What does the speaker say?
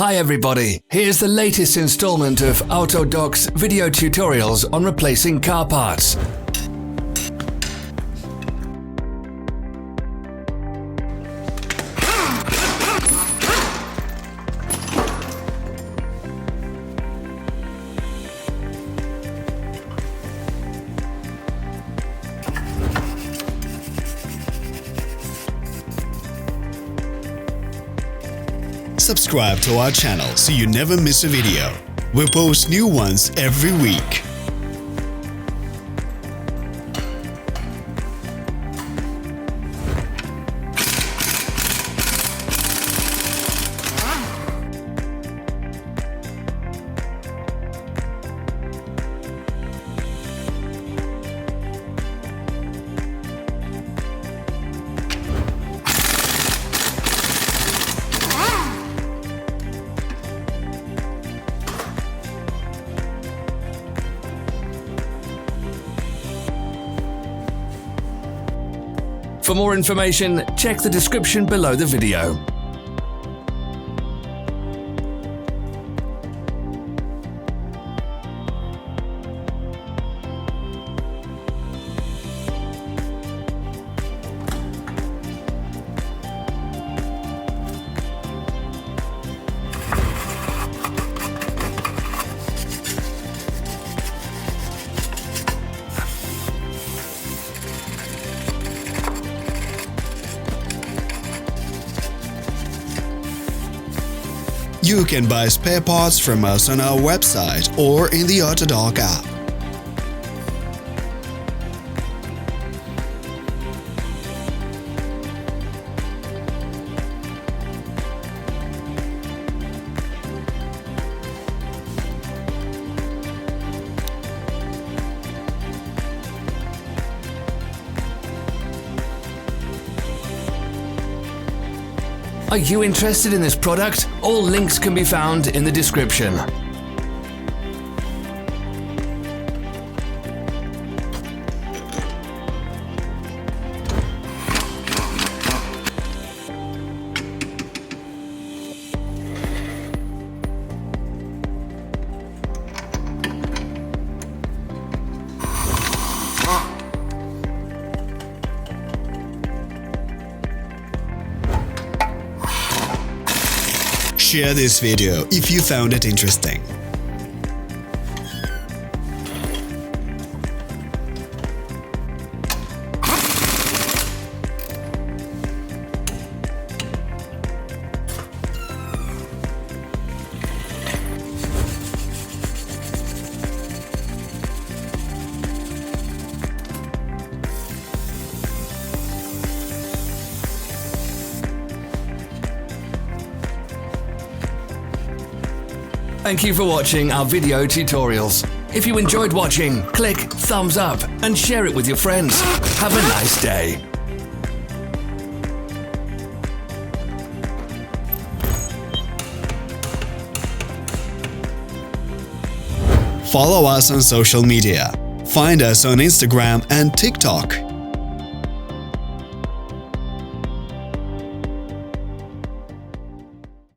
Hi everybody, here's the latest installment of Autodoc's video tutorials on replacing car parts. Subscribe to our channel so you never miss a video. We post new ones every week. For more information, check the description below the video. You can buy spare parts from us on our website or in the Autodoc app. Are you interested in this product? All links can be found in the description. Share this video if you found it interesting. Thank you for watching our video tutorials. If you enjoyed watching, click thumbs up and share it with your friends. Have a nice day. Follow us on social media. Find us on Instagram and TikTok.